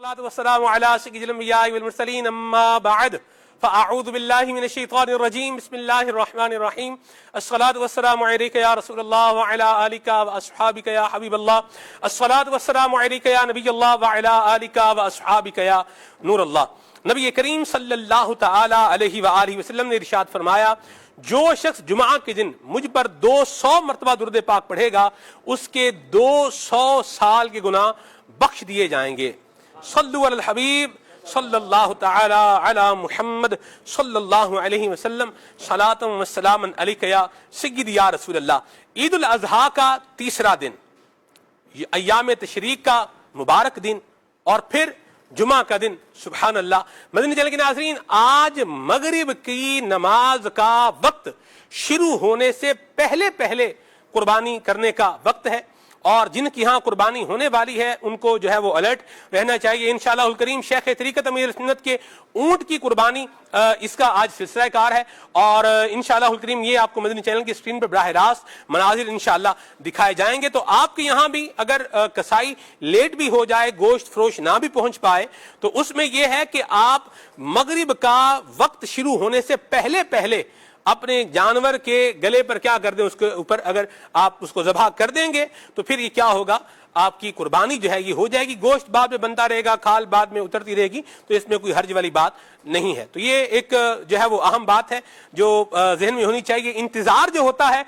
والسلام على سيد الأنبياء والمرسلين أما بعد فأعوذ بالله من الشيطان الرجيم بسم الله الرحمن الرحيم الصلاة والسلام عليك يا رسول الله وعلى آلك وأصحابك يا حبيب الله الصلاة والسلام عليك يا نبي الله وعلى آلك وأصحابك يا نور الله. نبی کریم صلی اللہ تعالی علیہ وآلہ وسلم نے ارشاد فرمایا جو شخص جمعہ کے دن مجھ پر 200 مرتبہ درود پاک پڑھے گا اس کے 200 سال کے گناہ بخش دیے جائیں گے. صلو علی الحبیب صلی اللہ تعالی علی محمد صلی اللہ علیہ وسلم صلاۃ و سلام علیک یا سیدی یا رسول اللہ. عید الاضحیٰ کا تیسرا دن، ایام تشریق کا مبارک دن اور پھر جمعہ کا دن. سبحان اللہ. مدنی چینل کے ناظرین، آج مغرب کی نماز کا وقت شروع ہونے سے پہلے قربانی کرنے کا وقت ہے، اور جن کی ہاں قربانی ہونے والی ہے ان کو جو ہے وہ الرٹ رہنا چاہیے. انشاءاللہ الکریم شیخ طریقت امیر سنت کے اونٹ کی قربانی اس کا آج سلسلہ کار ہے، اور انشاءاللہ الکریم یہ آپ کو مدنی چینل کی سکرین پر براہ راست مناظر انشاءاللہ دکھائے جائیں گے. تو آپ کے یہاں بھی اگر کسائی لیٹ بھی ہو جائے، گوشت فروش نہ بھی پہنچ پائے، تو اس میں یہ ہے کہ آپ مغرب کا وقت شروع ہونے سے پہلے اپنے جانور کے گلے پر کیا کر دیں، اس کے اوپر اگر آپ اس کو ذبح کر دیں گے تو پھر یہ کیا ہوگا، آپ کی قربانی جو ہے یہ ہو جائے گی. گوشت بعد میں بنتا رہے گا، کھال بعد میں اترتی رہے گی، تو اس میں کوئی حرج والی بات نہیں ہے. تو یہ ایک جو ہے وہ اہم بات ہے جو ذہن میں ہونی چاہیے. انتظار جو ہوتا ہے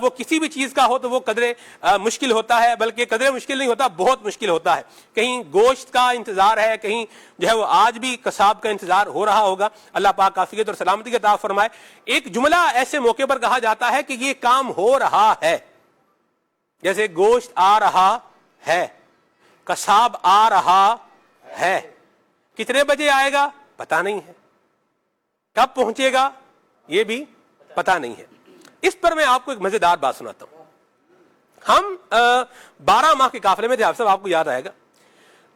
وہ کسی بھی چیز کا ہو تو وہ قدرے مشکل ہوتا ہے، بلکہ قدرے مشکل نہیں ہوتا، بہت مشکل ہوتا ہے. کہیں گوشت کا انتظار ہے، کہیں جو ہے وہ آج بھی قصاب کا انتظار ہو رہا ہوگا. اللہ پاک عافیت اور سلامتی کا عطا فرمائے. ایک جملہ ایسے موقع پر کہا جاتا ہے کہ یہ کام ہو رہا ہے، جیسے گوشت آ رہا ہے، قصاب آ رہا ہے. کتنے بجے آئے گا پتہ نہیں ہے، کب پہنچے گا یہ بھی پتہ نہیں ہے. اس پر میں آپ کو ایک مزیدار بات سناتا ہوں. ہم 12 ماہ کے قافلے میں تھے، آپ کو یاد آئے گا.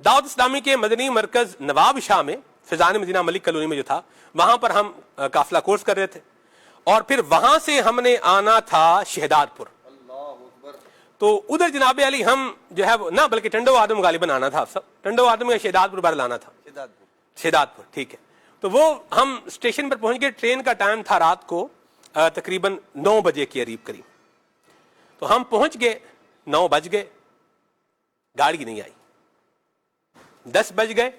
دعوت اسلامی کے مدنی مرکز نواب شاہ میں فیضان مدینہ ملک کالونی میں جو تھا، وہاں پر ہم قافلہ کورس کر رہے تھے، اور پھر وہاں سے ہم نے آنا تھا شہداد پور. تو ادھر جناب علی ہم جو ہے نہ بلکہ ٹنڈو آدم غالباً آنا تھا، آپ سب ٹنڈو آدم یا شہداد پور بار لانا تھا، شہداد پور، ٹھیک ہے. تو وہ ہم اسٹیشن پر پہنچ گئے. ٹرین کا ٹائم تھا رات کو تقریباً 9 بجے کے قریب. تو ہم پہنچ گئے، 9 بج گئے، گاڑی نہیں آئی. 10 بج گئے،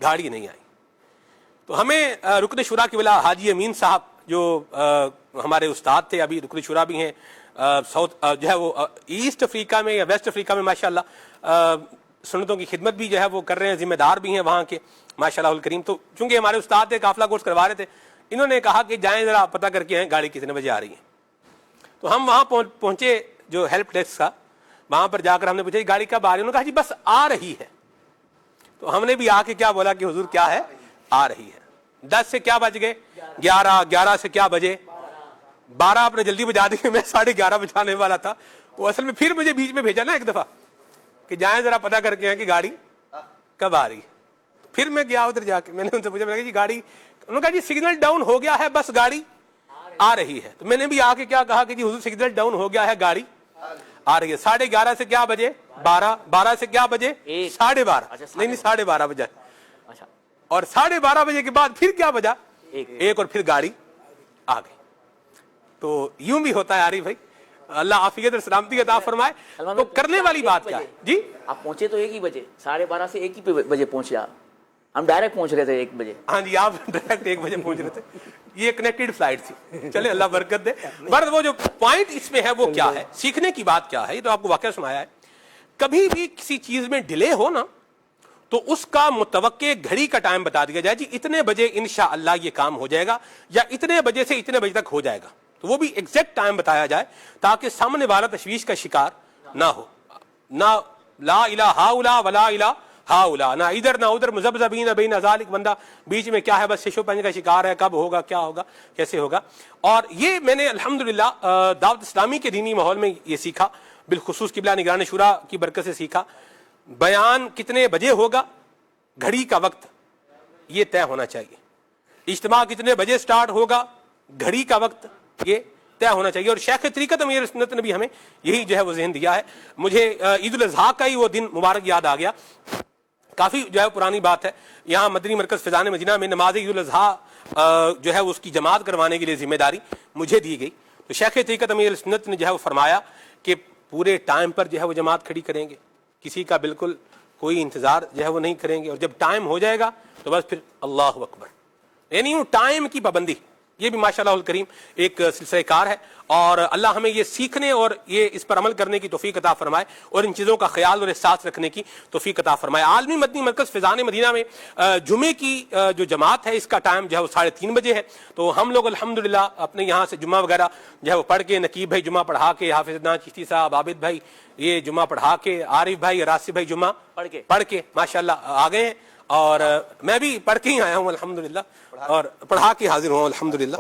گاڑی نہیں آئی. تو ہمیں رکن شورا کے ولا حاجی امین صاحب جو ہمارے استاد تھے، ابھی رکن شورا بھی ہیں ساؤتھ جو ہے وہ ایسٹ افریقہ میں یا ویسٹ افریقہ میں ماشاءاللہ سنتوں کی خدمت بھی جو ہے وہ کر رہے ہیں، ذمہ دار بھی ہیں وہاں کے ماشاءاللہ الکریم. تو چونکہ ہمارے استاد تھے، قافلہ کورس کروا رہے تھے، انہوں نے کہا کہ جائیں ذرا پتہ کر کے آئیں گاڑی کتنے بجے آ رہی ہے. تو ہم وہاں پہنچے جو ہیلپ ڈیسک کا، وہاں پر جا کر ہم نے پوچھا گاڑی کب آ رہی ہے؟ انہوں نے کہا جی بس آ رہی ہے. تو ہم نے بھی آ کے کیا بولا کہ حضور کیا ہے، آ رہی ہے. 10 سے کیا بج گئے، 11 سے کیا بجے، 12 آپ نے جلدی بجا دی. میں 11:30 بجانے والا تھا. وہ اصل میں پھر مجھے بیچ میں بھیجا نا ایک دفعہ کہ جائیں ذرا پتہ کر کے آئیں کہ گاڑی کب آ رہی ہے. پھر میں گیا ادھر جا کے، میں نے ان سے پوچھا، میں نے کہا جی گاڑی، انہوں نے کہا جی سگنل ڈاؤن ہو گیا ہے، بس گاڑی آ رہی ہے. تو میں نے بھی آ کے کیا کہا کہ جی حضور سگنل ڈاؤن ہو گیا ہے، گاڑی آ رہی ہے. 11:30 سے کیا بجے، 12 سے کیا بجے، 12:30 نہیں 12:30 بجے، اور 12:30 بجے کے بعد پھر کیا بجا، 1، اور پھر گاڑی آ گئی. تو یوں بھی ہوتا ہے عارف بھائی، اللہ عافیت اور سلامتی کا عطا فرمائے. تو کرنے والی بات کیا ہے جی؟ آپ پہنچے تو 1 ہی بجے، 12:30 سے 1 ہی بجے پہنچے آپ. ہم ڈائریکٹ پہنچ رہے تھے 1 بجے. ہاں جی، آپ ڈائریکٹ 1 بجے پہنچ رہے تھے. یہ کنیکٹڈ فلائٹ تھی. چلے اللہ برکت دے. وہ جو پوائنٹ اس میں ہے وہ کیا ہے، سیکھنے کی بات کیا ہے، یہ تو آپ کو واقعہ سنایا ہے. کبھی بھی کسی چیز میں ڈیلے ہو نا، تو اس کا متوقع گھڑی کا ٹائم بتا دیا جائے، جی اتنے بجے انشاءاللہ یہ کام ہو جائے گا، یا اتنے بجے سے اتنے بجے تک ہو جائے گا. تو وہ بھی ایگزیکٹ ٹائم بتایا جائے تاکہ سامنے والا تشویش کا شکار نہ ہو. نہ لا الہ ہاؤلا ولا الہ ہاؤلا، نہ ادھر نہ ادھر، مذبذبین بین ذالک، بندہ بیچ میں کیا ہے، بس ششو پنج کا شکار ہے، کب ہوگا، کیا ہوگا، کیسے ہوگا. اور یہ میں نے الحمدللہ دعوت اسلامی کے دینی ماحول میں یہ سیکھا، بالخصوص قبلہ نگران شورا کی برکت سے سیکھا. بیان کتنے بجے ہوگا، گھڑی کا وقت یہ طے ہونا چاہیے. اجتماع کتنے بجے سٹارٹ ہوگا، گھڑی کا وقت یہ طے ہونا چاہیے. اور شیخ طریقت امیر سنت نے بھی ہمیں یہی جو ہے وہ ذہن دیا ہے. مجھے عید الاضحیٰ کا ہی وہ دن مبارک یاد آ گیا کافی جو ہے پرانی بات ہے، یہاں مدنی مرکز فیضان مدینہ میں نماز عید الاضحیٰ جو ہے اس کی جماعت کروانے کے لیے ذمہ داری مجھے دی گئی. تو شیخ طریقت امیر سنت نے جو ہے وہ فرمایا کہ پورے ٹائم پر جو ہے وہ جماعت کھڑی کریں گے، کسی کا بالکل کوئی انتظار جو ہے وہ نہیں کریں گے، اور جب ٹائم ہو جائے گا تو بس پھر اللہ اکبر، یعنی ٹائم کی پابندی. یہ بھی ماشاء اللہ الکریم ایک سلسلہ کار ہے، اور اللہ ہمیں یہ سیکھنے اور یہ اس پر عمل کرنے کی توفیق عطا فرمائے، اور ان چیزوں کا خیال اور احساس رکھنے کی توفیق عطا فرمائے. عالمی مدنی مرکز فیضان مدینہ میں جمعے کی جو جماعت ہے اس کا ٹائم جو ہے وہ 3:30 بجے ہے. تو ہم لوگ الحمدللہ اپنے یہاں سے جمعہ وغیرہ جو ہے وہ پڑھ کے، نقیب بھائی جمعہ پڑھا کے، حافظ عدنان چشتی صاحب، عابد بھائی یہ جمعہ پڑھا کے، عارف بھائی، راسب بھائی جمعہ پڑھ کے ماشاءاللہ آ گئے ہیں، اور میں بھی پڑھ کے ہی آیا ہوں الحمدللہ، اور پڑھا کے حاضر ہوں الحمدللہ.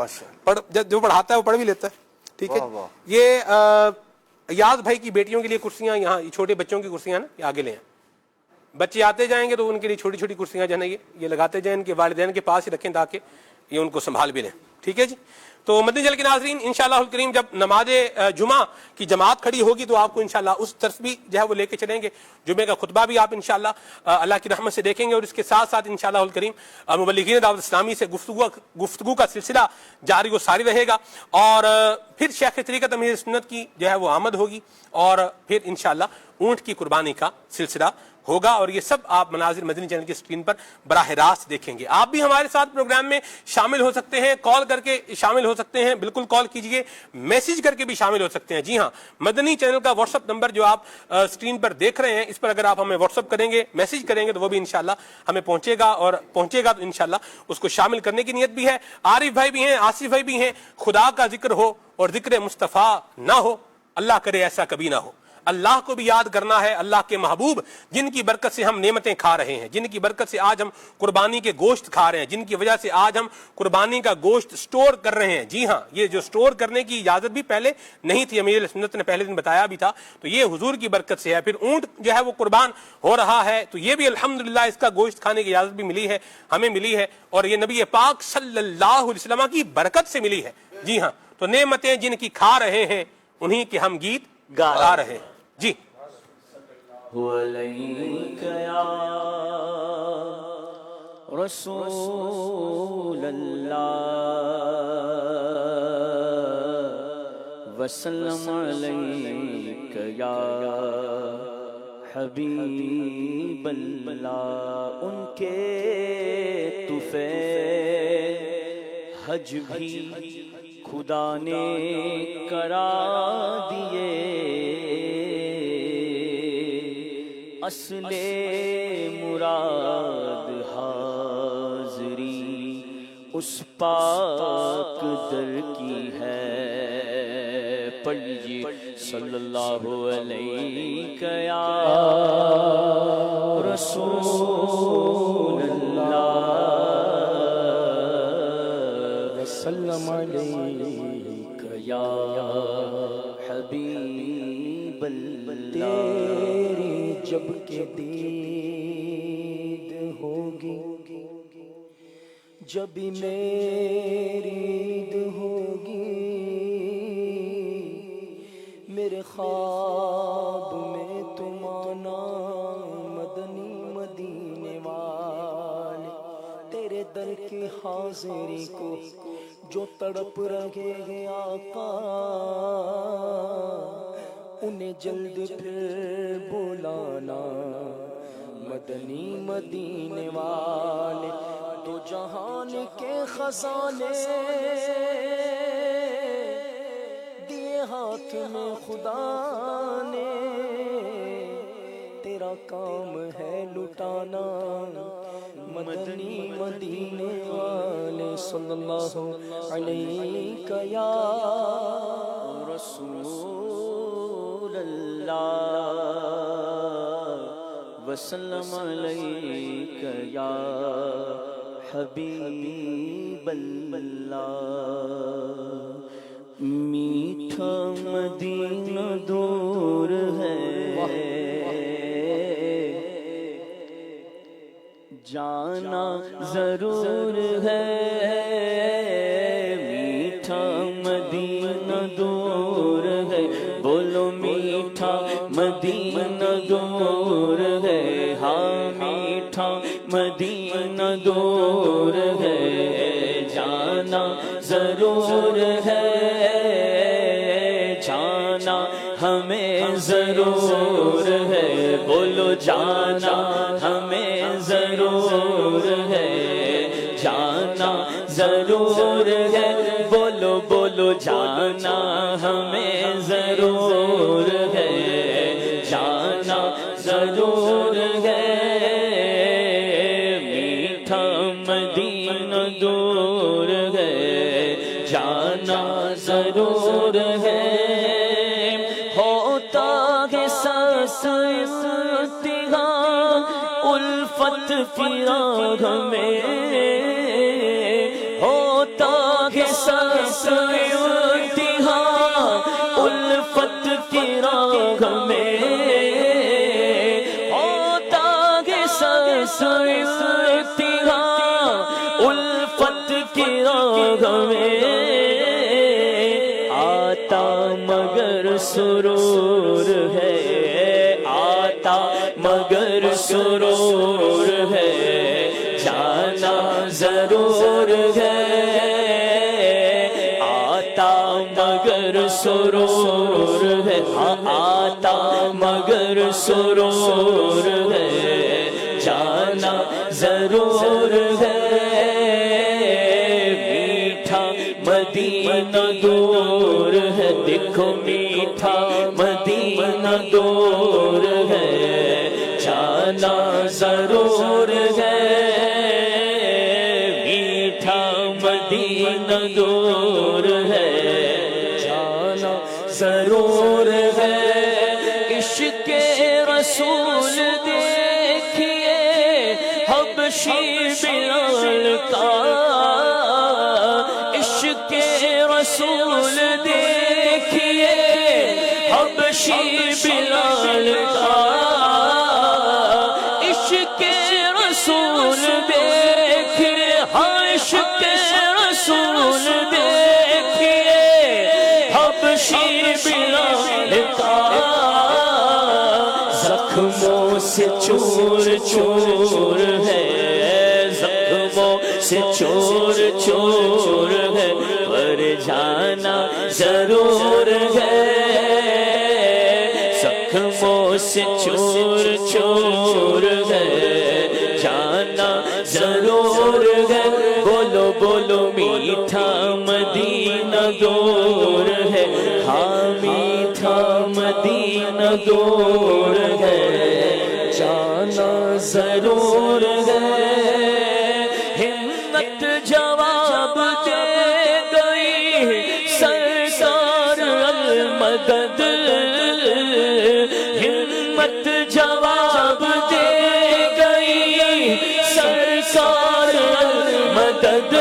جو پڑھاتا ہے وہ پڑھ بھی لیتا ہے. ٹھیک ہے. یہ ایاز بھائی کی بیٹیوں کے لیے کرسیاں، یہاں چھوٹے بچوں کی کرسیاں نا یہ آگے لے ہیں، بچے آتے جائیں گے تو ان کے لیے چھوٹی چھوٹی کرسیاں جو ہے نا یہ لگاتے جائیں، ان کے والدین کے پاس ہی رکھیں تاکہ یہ ان کو سنبھال بھی لیں. ٹھیک ہے جی. تو مدنی چینل کے ناظرین انشاءاللہ الکریم جب نماز جمعہ کی جماعت کھڑی ہوگی تو آپ کو انشاءاللہ اس طرف بھی جو ہے وہ لے کے چلیں گے. جمعے کا خطبہ بھی آپ انشاءاللہ اللہ کی رحمت سے دیکھیں گے، اور اس کے ساتھ ساتھ انشاءاللہ الکریم مبلغین دعوت اسلامی سے گفتگو کا سلسلہ جاری و ساری رہے گا، اور پھر شیخ طریقت امیر سنت کی جو ہے وہ آمد ہوگی، اور پھر انشاءاللہ اونٹ کی قربانی کا سلسلہ ہوگا. اور یہ سب آپ مناظر مدنی چینل کی اسکرین پر براہ راست دیکھیں گے. آپ بھی ہمارے ساتھ پروگرام میں شامل ہو سکتے ہیں، کال کر کے شامل ہو سکتے ہیں، بالکل کال کیجئے، میسج کر کے بھی شامل ہو سکتے ہیں. جی ہاں، مدنی چینل کا واٹس ایپ نمبر جو آپ اسکرین پر دیکھ رہے ہیں، اس پر اگر آپ ہمیں واٹس ایپ کریں گے، میسج کریں گے تو وہ بھی انشاءاللہ ہمیں پہنچے گا، اور پہنچے گا تو انشاءاللہ اس کو شامل کرنے کی نیت بھی ہے. عارف بھائی بھی ہیں، آصف بھائی بھی ہیں. خدا کا ذکر ہو اور ذکر مصطفیٰ نہ ہو، اللہ کرے ایسا کبھی نہ ہو. اللہ کو بھی یاد کرنا ہے، اللہ کے محبوب جن کی برکت سے ہم نعمتیں کھا رہے ہیں، جن کی برکت سے آج ہم قربانی کے گوشت کھا رہے ہیں، جن کی وجہ سے آج ہم قربانی کا گوشت سٹور کر رہے ہیں. جی ہاں، یہ جو سٹور کرنے کی اجازت بھی پہلے نہیں تھی، امیر سنت نے پہلے دن بتایا بھی تھا، تو یہ حضور کی برکت سے ہے. پھر اونٹ جو ہے وہ قربان ہو رہا ہے، تو یہ بھی الحمدللہ اس کا گوشت کھانے کی اجازت بھی ملی ہے، ہمیں ملی ہے، اور یہ نبی پاک صلی اللہ علیہ وسلم کی برکت سے ملی ہے. جی ہاں، تو نعمتیں جن کی کھا رہے ہیں انہی کے ہم گیت گا رہے ہیں. جی وَعَلَيْكَ يَا رسول اللہ وسلم علیک یا حبیب اللہ. ان کے تحفے حج بھی خدا نے کرا دیے، اصل مراد حاضری اس پاک در کی ہے. پڑھیے صلی اللہ علیہ یا رسول اللہ وسلم علیک یا حبیب اللہ. تیری جب کہ دید ہوگی، جب میری عید ہوگی، میرے خواب میں تم آنا مدنی مدینے والے. تیرے در کی حاضری کو جو تڑپ رہے ہیں آقا، انہیں جلد پھر بلانا مدنی مدینے والے. تو جہان کے خزانے دیے ہاتھ میں خدا نے، تیرا کام ہے لٹانا مدنی مدینے والے. صلی اللہ علیہ یا رسول اللہ وسلم علیک یا حبیب اللہ. میٹھا مدینہ دور ہے، جانا ضرور ہے. میٹھا مدینہ دور ہے، بولو میٹھا مدینہ دور ہے. ہاں میٹھا میٹھا مدینہ دور ہے جانا ضرور ہے جانا ہمیں ضرور ہے بولو جانا ہمیں ضرور ہے جانا ضرور ہے بولو بولو جانا ہمیں ضرور ہے جانا ضرور ہے میٹھا مدینہ دور ہے جانا ضرور ہے ہوتا ہے سس امتحان الفت فراق میں ہوتا ہے سس امتحان الفت فراق میں ہوتا ہے سس امتحان الفت فراق میں آتا مگر سرور ہے آتا مگر سرور ہے جانا ضرور ہے آتا مگر سرور ہے آتا مگر سرور ہے جانا ضرور ہے میٹھا مدینہ دور ہے دیکھو میٹھا مدینہ دور ہے جانا ضرور ہے میٹھا مدینہ دور ہے جانا ضرور ہے عشق رسول دیکھیے حبشی بلال کا عشق رسول دیکھیے حبشی بلال کا عشق رسول دیکھیے عشق رسول دیکھیے حبشی بلال کا زخموں سے چور چور ہے زخموں سے چور چور ہے پر جانا ضرور ہے زخموں سے چور چور ہے جانا ضرور ہے بولو بولو میٹھا مدینہ دور ہے ہاں میٹھا مدینہ دور ہے جانا ضرور ہے ہمت جواب دے گئی سرکار المدد ہمت جواب دے گئی سرکار المدد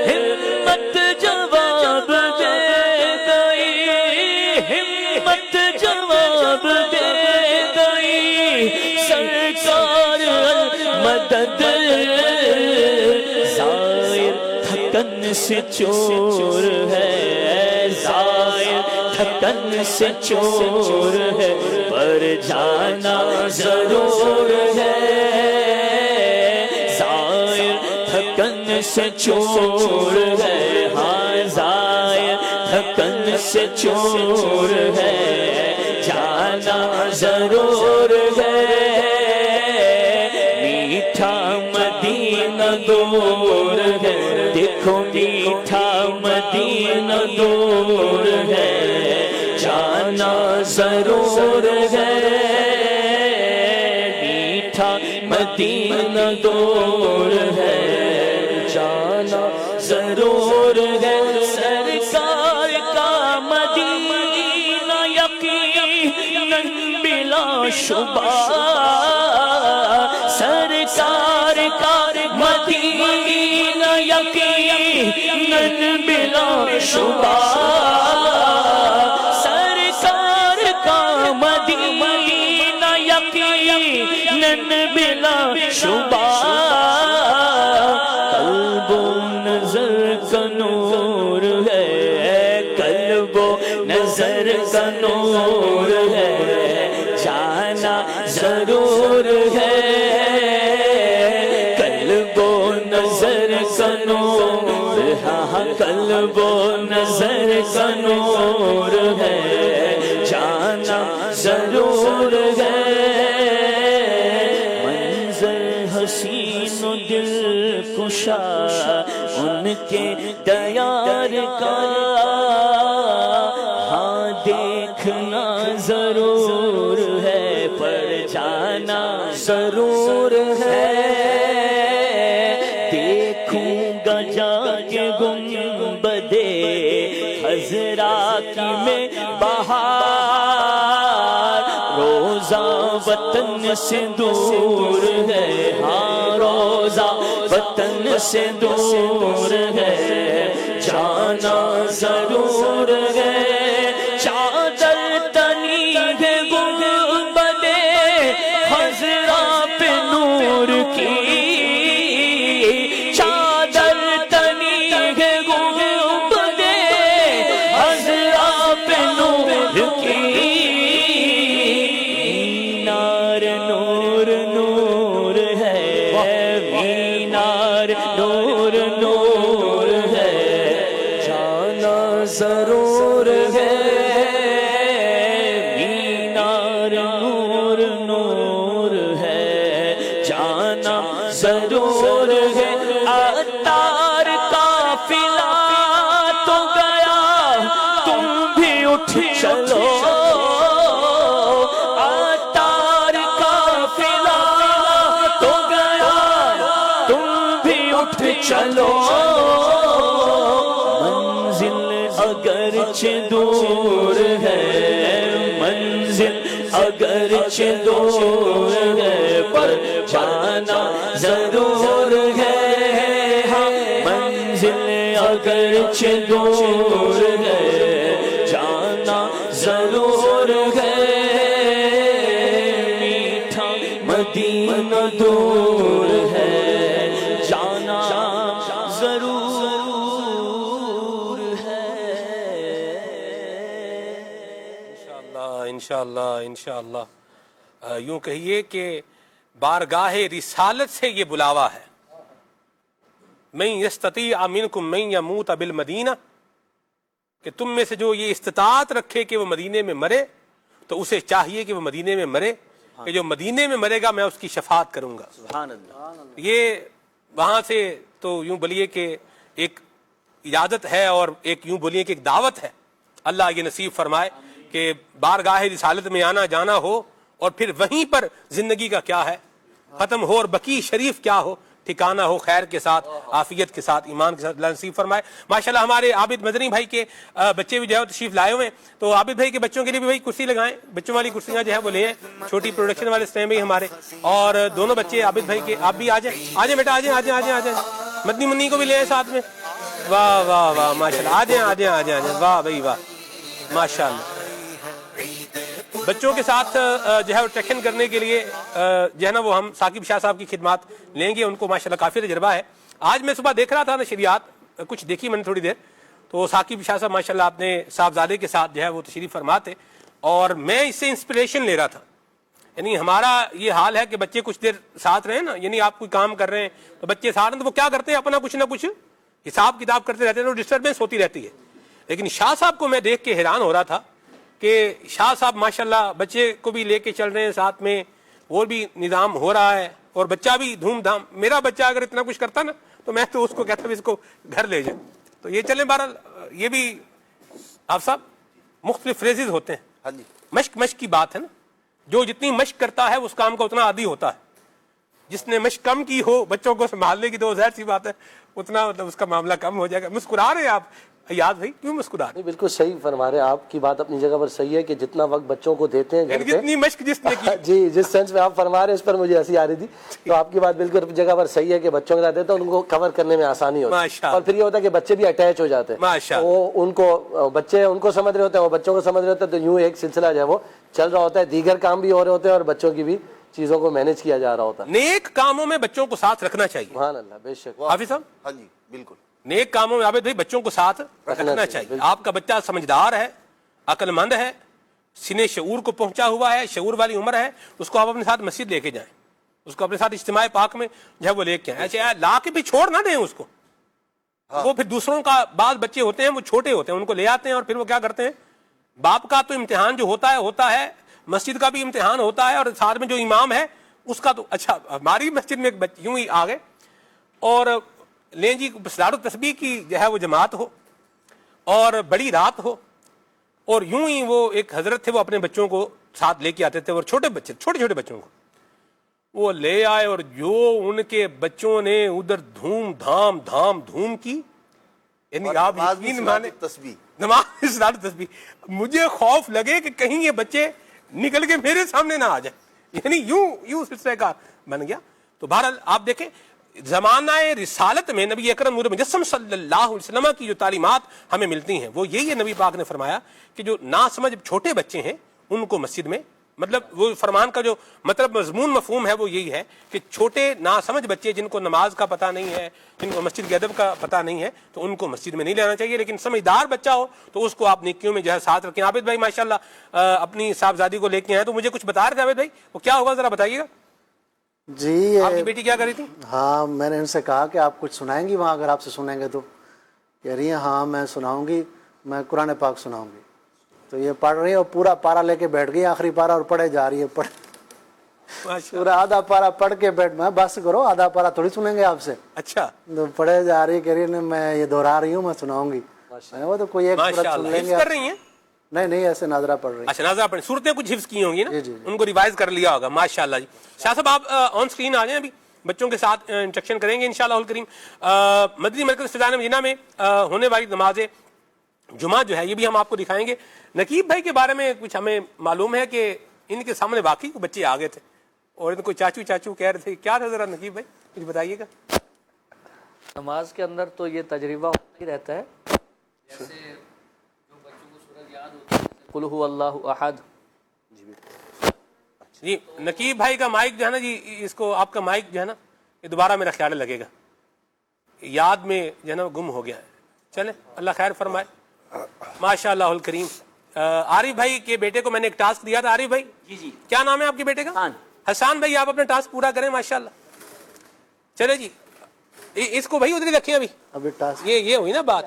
ہمت جواب دے گئی ہمت جواب دے گئی سرکار المدد زائر تھکن سے چور ہے زائر تھکن سے چور ہے پر جانا ضرور ہے زائر تھکن سے چور ہے ہاں زائر تھکن سے چور ہے جانا ضرور ہے میٹھا مدینہ دور ہے دیکھو میٹھا مدینہ دور ہے جانا ضرور ہے میٹھا مدینہ دور ہے جانا ضرور ہے سرکار کا مدینہ یقیناً بلا شبہ سرکار کا مدینہ یقیناً بلا شبہ سرکار کا مدینہ یقیناً بلا شبہ قلب و نظر کا نور ہے قلب و نظر کا نور ہے جانا ضرور ہے قلب و نظر کا نور ہے، جانا ضرور ہے، منظر حسین و دل کشا ان کے دیار کا ہاں دیکھنا ضرور ہے، پر جانا ضرور ہے، دیکھوں گا جا کے گنبد خضرا کی میں بہار، روزہ وطن سے دور ہے، ہاں روزہ وطن سے دور ہے، جانا ضرور ہے، چادر تنی ہے گنبد خضرا پہ نور کی، چادر تنی ہے گنبد خضرا پہ نور کی، مینار نور نور ہے، مینار نور نور ہے، جانا ضرور ہے، مینار نور نور ہے، جانا ضرور ہے، عطار قافلہ تو گیا تم بھی اٹھ چلو، عطار قافلہ تو گیا تم بھی اٹھ چلو، منزل اگرچہ دور ہے، منزل اگرچہ دور ہے، پر جانا ضرور ہے، ہاں منزل اگرچہ دور ہے، جانا ضرور ہے، میٹھا مدینہ دور ہے، جانا ضرور ہے۔ انشاءاللہ انشاءاللہ یوں کہیے کہ بارگاہ رسالت سے یہ بلاوا ہے، من یستطیع منکم من یموت بالمدینہ، کہ تم میں سے جو یہ استطاعت رکھے کہ وہ مدینے میں مرے تو اسے چاہیے کہ وہ مدینے میں مرے، کہ جو مدینے میں مرے گا میں اس کی شفاعت کروں گا۔ سبحان اللہ۔ یہ وہاں سے تو یوں بولیے کہ ایک اجازت ہے اور ایک یوں بولیے کہ ایک دعوت ہے، اللہ یہ نصیب فرمائے کہ بارگاہ رسالت میں آنا جانا ہو، اور پھر وہیں پر زندگی کا کیا ہے ختم ہو، اور بقی شریف کیا ہو ٹھکانہ ہو، خیر کے ساتھ، عافیت کے ساتھ، ایمان کے ساتھ، اللہ نصیب فرمائے۔ ماشاءاللہ ہمارے عابد مدنی بھائی کے بچے بھی جو ہے تشریف لائے ہوئے ہیں، تو عابد بھائی کے بچوں کے لیے بھی بھائی کرسی لگائیں، بچوں والی کرسیاں جو ہے وہ لے ہیں، چھوٹی پروڈکشن والے اسٹینڈ بھی ہمارے، اور دونوں بچے عابد بھائی کے آپ بھی آ جائیں، آ جائیں بیٹا، آ جائیں آ جائیں آ جائیں آ جائیں، مدنی منی کو بھی لے آئیں ساتھ میں، واہ واہ واہ ماشاءاللہ، آ جائیں آ جائیں آ جائیں، واہ بھائی واہ ماشاءاللہ۔ بچوں کے ساتھ جو ہے وہ ٹریکن کرنے کے لیے جو ہے نا وہ ہم ثاقب شاہ صاحب کی خدمات لیں گے، ان کو ماشاءاللہ کافی تجربہ ہے۔ آج میں صبح دیکھ رہا تھا نشریات کچھ دیکھی میں نے تھوڑی دیر، تو ثاقب شاہ صاحب ماشاءاللہ اپنے صاحبزادے کے ساتھ جو ہے وہ تشریف فرما تھے، اور میں اس سے انسپریشن لے رہا تھا۔ یعنی ہمارا یہ حال ہے کہ بچے کچھ دیر ساتھ رہیں نا، یعنی آپ کوئی کام کر رہے ہیں تو بچے ساتھ ہیں تو وہ کیا کرتے ہیں، اپنا کچھ نہ کچھ حساب کتاب کرتے رہتے ہیں، تو ڈسٹربنس ہوتی رہتی ہے۔ لیکن شاہ صاحب کو میں دیکھ کے حیران ہو رہا تھا کہ شاہ صاحب ماشاءاللہ بچے کو بھی لے کے چل رہے ہیں ساتھ میں، وہ بھی نظام ہو رہا ہے، اور بچہ بھی دھوم دھام۔ میرا بچہ اگر اتنا کچھ کرتا نا تو میں تو اس کو کہتا ہوں اس کو گھر لے جائیں۔ تو یہ چلیں، بہرحال یہ بھی آپ صاحب مختلف فریزز ہوتے ہیں، مشق کی بات ہے نا، جو جتنی مشق کرتا ہے اس کام کا اتنا عادی ہوتا ہے، جس نے مشق کم کی ہو بچوں کو سنبھالنے کی تو ظاہر سی بات ہے اتنا مطلب اس کا معاملہ کم ہو جائے گا۔ مسکرا رہے ہیں آپ یاد بھائی، کیوں مسکرا رہے ہیں؟ بالکل صحیح فرما رہے ہیں آپ کی بات اپنی جگہ پر صحیح ہے کہ جتنا وقت بچوں کو دیتے ہیں گھر پہ، جتنی مشق جس نے کی، جی جس سینس میں آپ فرما رہے ہیں اس پر مجھے ہنسی آ رہی تھی، تو آپ کی بات بالکل اپنی جگہ پر صحیح ہے کہ بچوں کے ساتھ دیتے ہیں ان کو کور کرنے میں آسانی ہوتی ہے، اور پھر یہ ہوتا ہے کہ بچے بھی اٹیچ ہو جاتے ہیں، وہ ان کو بچے ان کو سمجھ رہے ہوتے ہیں، وہ بچوں کو سمجھ رہے ہوتے ہیں، تو یوں ایک سلسلہ جو ہے وہ چل رہا ہوتا ہے، دیگر کام بھی ہو رہے ہوتے ہیں اور بچوں کی بھی چیزوں کو مینج کیا جا رہا ہوتا ہے۔ نیک کاموں میں بچوں کو ساتھ رکھنا چاہیے۔ سبحان اللہ، بے شک حافظ صاحب، ہاں جی بالکل، نیک کاموں میں عابد بھائی بچوں کو ساتھ رکھنا چاہیے۔ آپ کا بچہ سمجھدار ہے، عقل مند ہے، سینے شعور کو پہنچا ہوا ہے، شعور والی عمر ہے، اس کو آپ اپنے ساتھ مسجد لے کے جائیں، اس کو اپنے ساتھ اجتماع پاک میں جو ہے وہ لے کے آئیں، ایسے لا کے بھی چھوڑ نہ دیں اس کو۔ وہ پھر دوسروں کا بعض بچے ہوتے ہیں وہ چھوٹے ہوتے ہیں ان کو لے آتے ہیں اور پھر وہ کیا کرتے ہیں باپ کا تو امتحان جو ہوتا ہے مسجد کا بھی امتحان ہوتا ہے اور ساتھ میں جو امام ہے اس کا تو اچھا ہماری مسجد میں ایک یوں ہی آ گئے اور لیں جی صلاۃ التسبیح کی جو ہے وہ جماعت ہو اور بڑی رات ہو اور یوں ہی وہ ایک حضرت تھے وہ اپنے بچوں کو ساتھ لے کے آتے تھے اور چھوٹے چھوٹے بچوں کو وہ لے آئے اور جو ان کے بچوں نے ادھر دھوم کی یعنی آپ یقین مانے نماز صلاۃ التسبیح مجھے خوف لگے کہ کہیں یہ بچے نکل کے میرے سامنے نہ آ جائے یعنی یوں سلسلہ کار بن گیا. تو بہرحال آپ دیکھیں زمانہ رسالت میں نبی اکرم نور مجسم صلی اللہ علیہ وسلم کی جو تعلیمات ہمیں ملتی ہیں وہ یہی ہے. نبی پاک نے فرمایا کہ جو ناسمجھ چھوٹے بچے ہیں ان کو مسجد میں مطلب وہ فرمان کا جو مطلب مضمون مفہوم ہے وہ یہی ہے کہ چھوٹے ناسمجھ بچے جن کو نماز کا پتہ نہیں ہے جن کو مسجد کے ادب کا پتہ نہیں ہے تو ان کو مسجد میں نہیں لانا چاہیے. لیکن سمجھدار بچہ ہو تو اس کو آپ نیکیوں میں جو ہے ساتھ رکھیں. عابد بھائی ماشاءاللہ اپنی صاحبزادی کو لے کے آئے تو مجھے کچھ بتا رہے تھے عابد بھائی وہ کیا ہوگا ذرا بتائیے گا. جی آپ کی بیٹی کیا کر رہی تھی؟ ہاں میں نے ان سے کہا کہ آپ کچھ سنائیں گی وہاں اگر آپ سے سنیں گے تو کہہ رہی ہیں ہاں میں سناؤں گی میں قرآن پاک سناؤں گی. تو یہ پڑھ رہی ہے اور پورا پارا لے کے بیٹھ گئی آخری پارا اور پڑھے جا رہی ہے پورا آدھا پارا پڑھ کے بیٹھ میں بس کرو آدھا پارا تھوڑی سنیں گے آپ سے. اچھا تو پڑھے جا رہی کہہ رہی ہے میں یہ دہرا رہی ہوں میں سناؤں گی. وہ تو کوئی ایک سورت سن لیں گے. کر رہی ہیں نہیں ایسے ناظرہ پڑھ رہی. اچھا ناظرہ پڑھ صورتیں کچھ حفظ کی ہوں گی نا ان کو ریوائز کر لیا ہوگا. ماشاءاللہ جی. شاہ صاحب آپ آن سکرین آ جائیں ابھی بچوں کے ساتھ انٹریکشن کریں گے انشاءاللہ الکریم. مدنی مرکز فضائل مدینہ میں ہونے والی نماز جمعہ جو ہے یہ بھی ہم آپ کو دکھائیں گے. نقیب بھائی کے بارے میں کچھ ہمیں معلوم ہے کہ ان کے سامنے واقعی بچے آ گئے تھے اور ان کو چاچو کہہ رہے تھے. کیا تھا ذرا نقیب بھائی کچھ بتائیے گا. نماز کے اندر تو یہ تجربہ ہوتا ہی رہتا ہے. جیسے جو بچوں کو سورت یاد ہوتی ہے قل هو اللہ احد. جی نقیب بھائی کا مائک جو ہے نا جی اس کو آپ کا مائک جو ہے نا یہ دوبارہ میرا خیال لگے گا یاد میں جو ہے نا گم ہو گیا ہے. چلیں اللہ خیر فرمائے. ماشاء اللہ الکریم. عارف بھائی کے بیٹے کو میں نے ایک ٹاسک دیا تھا. عارف بھائی جی کیا نام ہے آپ کے بیٹے کا؟ حسان بھائی آپ اپنا ٹاسک پورا کریں ماشاءاللہ. چلے جی اس کو بھائی ادھر ہی رکھیں ابھی یہ ہوئی نا بات.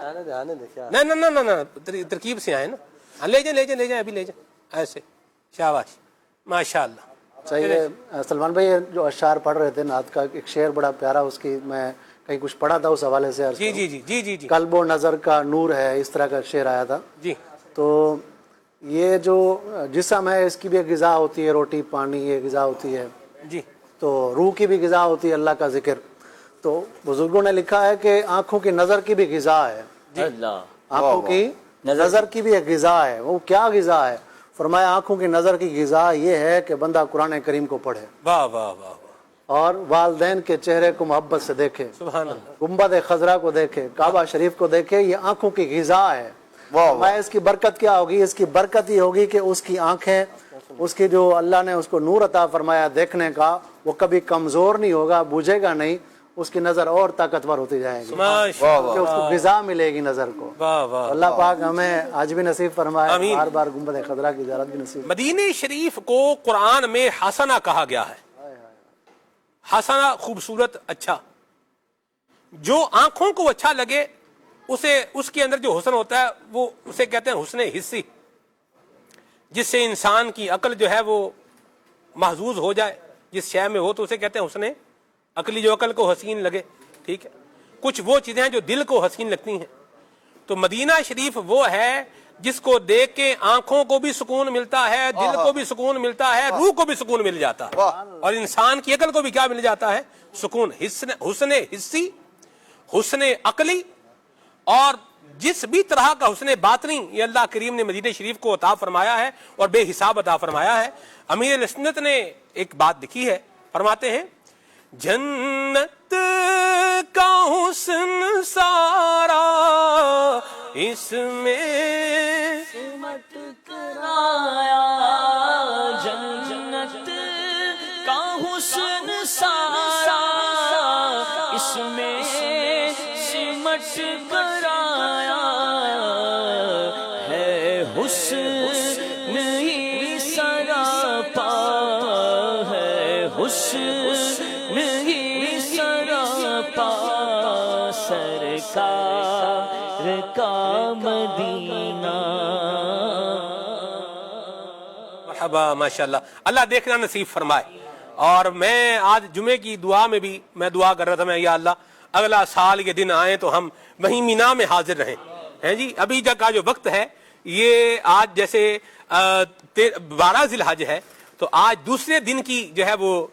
نہ ترکیب سے آئے نا لے جائیں ابھی لے جائیں ایسے. شاباش ماشاءاللہ. صحیح. سلمان بھائی جو اشعار پڑھ رہے تھے نعت کا ایک شعر بڑا پیارا اس کی میں کہیں کچھ پڑھا تھا اس حوالے سے. جی قلب و نظر کا نور ہے اس طرح کا شعر آیا تھا. جی تو یہ جو جسم ہے اس کی بھی غذا ہوتی ہے روٹی پانی یہ غذا ہوتی ہے. جی تو روح کی بھی غذا ہوتی ہے اللہ کا ذکر. تو بزرگوں نے لکھا ہے کہ آنکھوں کی نظر کی بھی غذا ہے. آنکھوں کی نظر کی بھی ایک غذا ہے. وہ کیا غذا ہے؟ فرمایا آنکھوں کی نظر کی غذا یہ ہے کہ بندہ قرآن کریم کو پڑھے اور والدین کے چہرے کو محبت سے دیکھے. سبحان اللہ. گنبد خضرا کو دیکھے کعبہ شریف کو دیکھے. یہ آنکھوں کی غذا ہے. میں اس کی برکت کیا ہوگی؟ اس کی برکت یہ ہوگی کہ اس کی آنکھیں اس کی جو اللہ نے اس کو نور عطا فرمایا دیکھنے کا وہ کبھی کمزور نہیں ہوگا بوجھے گا نہیں. اس کی نظر اور طاقتور ہوتی جائے گی کہ اس کو غذا ملے گی نظر کو. اللہ پاک ہمیں آج بھی نصیب فرمائے بار بار گنبد خضرا کی زیارت بھی نصیب. مدینہ شریف کو قرآن میں حسنہ کہا گیا ہے. حسنہ خوبصورت اچھا. جو آنکھوں کو اچھا لگے اسے اس کے اندر جو حسن ہوتا ہے وہ اسے کہتے ہیں حسن حسی جس سے انسان کی عقل جو ہے وہ محظوظ ہو جائے. جس شے میں ہو تو اسے کہتے ہیں حسن عقلی جو عقل کو حسین لگے. ٹھیک ہے. کچھ وہ چیزیں ہیں جو دل کو حسین لگتی ہیں. تو مدینہ شریف وہ ہے جس کو دیکھ کے آنکھوں کو بھی سکون ملتا ہے دل کو بھی سکون ملتا ہے روح کو بھی سکون مل جاتا ہے اور انسان کی عقل کو بھی کیا مل جاتا ہے سکون. حسن حسی حسن عقلی اور جس بھی طرح کا حسن باطنی یہ اللہ کریم نے مدینہ شریف کو عطا فرمایا ہے اور بے حساب عطا فرمایا ہے. امیر اہل سنت نے ایک بات لکھی ہے. فرماتے ہیں جنت کا حسن سارا اس میں سمٹ کرایا جنت کا حسن سارا اس میں سمٹ کرایا ہے حسن ہی سراپا ہے حسن ہی سراپا سرکار سرکار کا مدینہ. مرحبا ماشاءاللہ. اللہ دیکھنا نصیب فرمائے. اور میں آج جمعے کی دعا میں بھی میں دعا کر رہا تھا، میں یا اللہ اگلا سال یہ دن آئیں تو ہم وہیں مینا میں حاضر رہیں. ہیں جی ابھی تک کا جو وقت ہے یہ آج جیسے 12 ذی الحج ہے تو آج دوسرے دن کی جو ہے وہ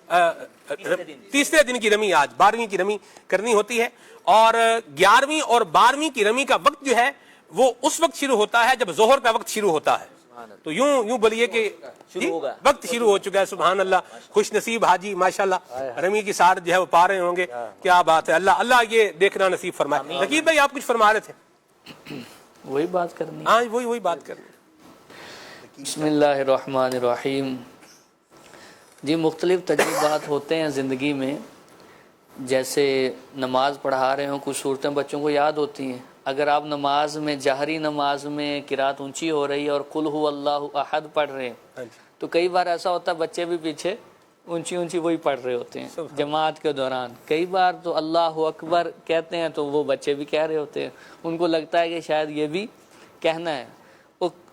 تیسرے دن کی رمی، آج 12ویں کی رمی کرنی ہوتی ہے. اور 11ویں اور 12ویں کی رمی کا وقت جو ہے وہ اس وقت شروع ہوتا ہے جب ظہر کا وقت شروع ہوتا ہے. تو یوں بولیے کہ وقت شروع ہو چکا ہے. سبحان اللہ. خوش نصیب حاجی ماشاءاللہ رمی کی سار جو ہے وہ پا رہے ہوں گے. کیا بات ہے. اللہ یہ دیکھنا نصیب فرمائے. نقیب بھائی آپ کچھ فرما رہے تھے. وہی بات کرنی. ہاں وہی بات کرنی. بسم اللہ الرحمن الرحیم. جی مختلف تجربات ہوتے ہیں زندگی میں. جیسے نماز پڑھا رہے ہوں کچھ صورتیں بچوں کو یاد ہوتی ہیں. اگر آپ نماز میں جہری نماز میں قرات اونچی ہو رہی ہے اور قل هو اللہ احد پڑھ رہے ہیں تو کئی بار ایسا ہوتا ہے بچے بھی پیچھے اونچی وہی پڑھ رہے ہوتے ہیں جماعت کے دوران. کئی بار تو اللہ اکبر کہتے ہیں تو وہ بچے بھی کہہ رہے ہوتے ہیں. ان کو لگتا ہے کہ شاید یہ بھی کہنا ہے.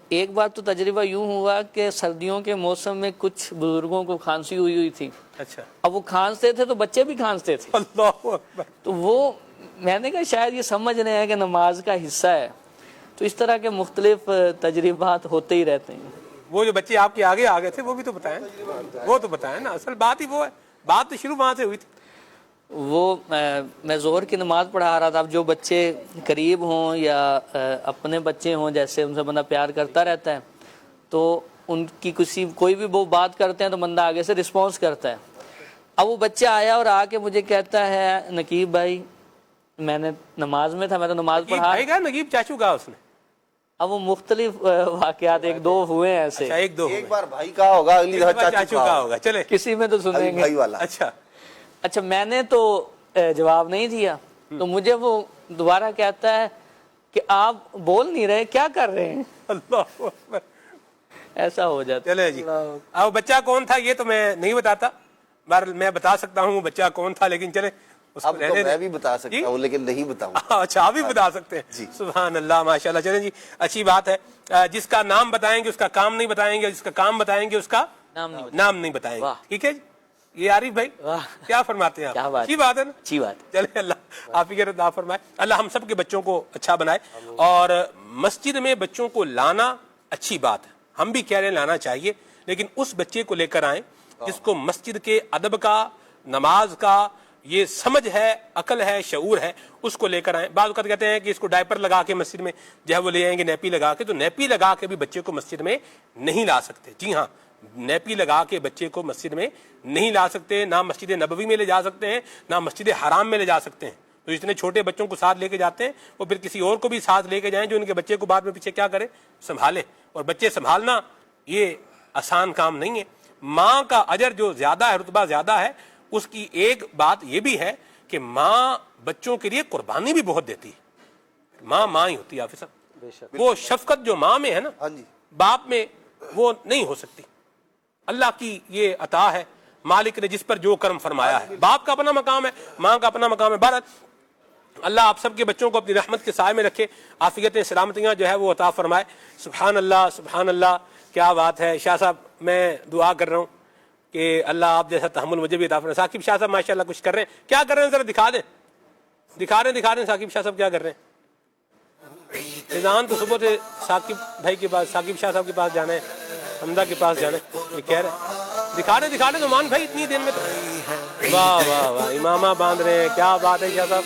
ایک بار تو تجربہ یوں ہوا کہ سردیوں کے موسم میں کچھ بزرگوں کو کھانسی ہوئی تھی. اچھا. اب وہ کھانستے تھے تو بچے بھی کھانستے تھے. اللہ اکبر. تو وہ میں نے کہا شاید یہ سمجھ رہے ہیں کہ نماز کا حصہ ہے. تو اس طرح کے مختلف تجربات ہوتے ہی رہتے ہیں. وہ جو بچے آپ کے آگے آ گئے تھے وہ بھی تو بتائیں. وہ تو بتائیں نا. اصل بات ہی وہ ہے. بات تو شروع وہاں سے ہوئی تھی. وہ میں ظہر کی نماز پڑھا رہا تھا. اب جو بچے قریب ہوں یا اپنے بچے ہوں جیسے ان سے بندہ پیار کرتا رہتا ہے تو ان کی کوئی بھی وہ بات کرتے ہیں تو بندہ آگے سے رسپانس کرتا ہے. اب وہ بچہ آیا اور آ کے مجھے کہتا ہے نقیب بھائی میں نے نماز میں تھا، میں تو نماز پڑھا. نقیب چاچو کہا اس نے. اب وہ مختلف واقعات ایک دو ہوئے ہیں ایسے. ایک بار بھائی کہا ہوگا اگلی دفعہ چاچو کہا ہوگا. چلے کسی میں تو سنیں گے. اچھا میں نے تو جواب نہیں دیا تو مجھے وہ دوبارہ کہتا ہے کہ آپ بول نہیں رہے کیا کر رہے ہیں. اللہ اکبر. ایسا ہو جاتا. چلے جی. اب بچہ کون تھا یہ تو میں نہیں بتاتا. میں بتا سکتا ہوں بچہ کون تھا لیکن چلے اب تو میں بھی بتا سکتا ہوں لیکن نہیں بتاؤں. اچھا آپ بھی بتا سکتے ہیں. سبحان اللہ ماشاءاللہ. چلیں جی اچھی بات ہے. جس کا نام بتائیں گے اس کا کام نہیں بتائیں گے، جس کا کام بتائیں گے اس کا نام نہیں بتائیں گے. ٹھیک ہے جی. یہ عارف بھائی کیا فرماتے ہیں آپ؟ اچھی بات ہے نا. اچھی بات. چلے اللہ آپ ہی رضا فرمائے. اللہ ہم سب کے بچوں کو اچھا بنائے. اور مسجد میں بچوں کو لانا اچھی بات ہے. ہم بھی کہہ رہے ہیں لانا چاہیے لیکن اس بچے کو لے کر آئیں جس کو مسجد کے ادب کا، نماز کا یہ سمجھ ہے، عقل ہے، شعور ہے. اس کو لے کر آئیں. بعض اوقات کہتے ہیں کہ اس کو ڈائپر لگا کے مسجد میں جو ہے وہ لے آئیں گے نیپی لگا کے. تو نیپی لگا کے بھی بچے کو مسجد میں نہیں لا سکتے. جی ہاں نیپی لگا کے بچے کو مسجد میں نہیں لا سکتے. نہ مسجد نبوی میں لے جا سکتے ہیں نہ مسجد حرام میں لے جا سکتے ہیں. تو جتنے چھوٹے بچوں کو ساتھ لے کے جاتے ہیں وہ پھر کسی اور کو بھی ساتھ لے کے جائیں جو ان کے بچے کو بعد میں پیچھے کیا کرے، سنبھالے. اور بچے سنبھالنا یہ آسان کام نہیں ہے. ماں کا اجر جو زیادہ ہے، رتبہ زیادہ ہے. اس کی ایک بات یہ بھی ہے کہ ماں بچوں کے لیے قربانی بھی بہت دیتی ہے. ماں ہی ہوتی ہے حافظ صاحب. وہ شفقت جو ماں میں ہے نا باپ میں وہ نہیں ہو سکتی. اللہ کی یہ عطا ہے. مالک نے جس پر جو کرم فرمایا ہے. باپ کا اپنا مقام ہے، ماں کا اپنا مقام ہے. بہرحال اللہ آپ سب کے بچوں کو اپنی رحمت کے سائے میں رکھے، عافیتیں سلامتیاں جو ہے وہ عطا فرمائے. سبحان اللہ سبحان اللہ. کیا بات ہے. شاہ صاحب میں دعا کر رہا ہوں کہ اللہ آپ جیسا تحمل مجھے بھی عطا فرمائے. ثاقب شاہ صاحب ماشاءاللہ کچھ کر رہے ہیں. کیا کر رہے ہیں ذرا دکھا رہے ہیں ثاقب شاہ صاحب کیا کر رہے ہیں. اذان تو صبح سے ثاقب بھائی کے پاس، ثاقب شاہ صاحب کے پاس جانا ہے، حمدہ کے پاس جانا ہے. یہ کہہ رہے ہیں دکھا رہے نعمان بھائی اتنی دیر میں تو. واہ واہ واہ. امامہ باندھ رہے ہیں. کیا بات ہے شاہ صاحب.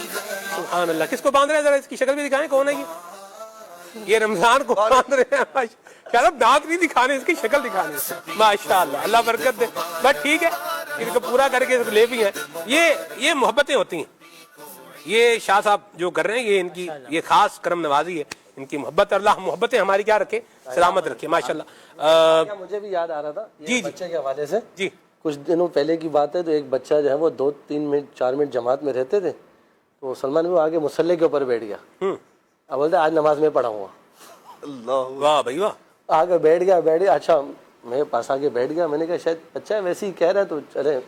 سبحان اللہ. کس کو باندھ رہے ہیں ذرا اس کی شکل بھی دکھائیں. کون ہے یہ رمضان کو باندھ رہے ہیں. کیا دانت نہیں دکھانے، اس کی شکل دکھانے. ماشاءاللہ اللہ برکت دے. بس ٹھیک ہے ان کو پورا کر کے لے بھی ہیں. یہ محبتیں ہوتی ہیں. یہ شاہ صاحب جو کر رہے ہیں یہ ان کی یہ خاص کرم نوازی ہے. ان کی محبت. اللہ محبتیں ہماری کیا رکھے، سلامت رکھے. ماشاءاللہ. مجھے بھی یاد آ رہا تھا جی بچے کے حوالے سے. جی کچھ دنوں پہلے کی بات ہے تو ایک بچہ جو ہے وہ 2-3 منٹ 4 منٹ جماعت میں رہتے تھے تو سلمان وہ آگے مصلی کے اوپر بیٹھ گیا. اب بولتے آج نماز میں پڑھاؤں گا. اللہ واہ بھائی واہ. آگے بیٹھ گیا. اچھا میرے پاس آگے بیٹھ گیا. میں نے کہا شاید بچہ ویسے ہی کہہ رہا ہے تو چلے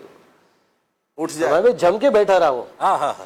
اٹھ جائے. میں جم کے بیٹھا رہا وہ. ہاں ہاں ہاں.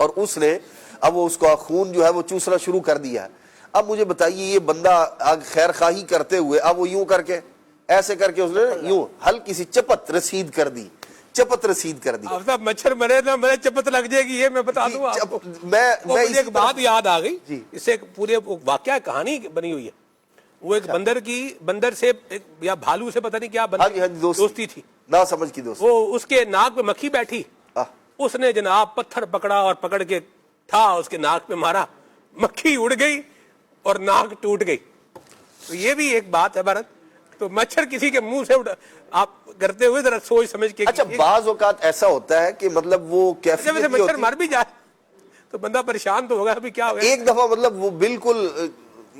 اور اس نے اب وہ اس کا خون جو ہے وہ چوسنا شروع کر دیا ہے. اب مجھے بتائیے یہ بندہ خیر خواہی کرتے ہوئے اب وہ یوں کر کے ایسے کر کے اس نے یوں ہلکی سی چپت رسید کر دی. اب صاحب مچھر مرے نہ مرے چپت لگ جائے گی, یہ میں بتا دوں آپ کو. میں ایک بات یاد آ گئی, اس سے پورے واقعہ کہانی بنی ہوئی ہے. وہ ایک بندر سے یا بھالو سے پتہ نہیں کیا دوستی تھی, نہ سمجھ کی دوستی. وہ اس کے ناک پہ مکھی بیٹھی, اس نے جناب پتھر پکڑا اور پکڑ کے تھا اس کے ناک پہ مارا, مکھی اڑ گئی اور ناک ٹوٹ گئی. تو یہ بھی ایک بات ہے بھارت. تو مچھر کسی کے منہ سے آپ کرتے ہوئے ذرا سوچ سمجھ کے. اچھا بعض اوقات ایسا ہوتا ہے کہ مطلب وہ کیفیت مچھر مر بھی جائے تو بندہ پریشان تو ہوگا, ابھی کیا ہوگا. ایک دفعہ مطلب وہ بالکل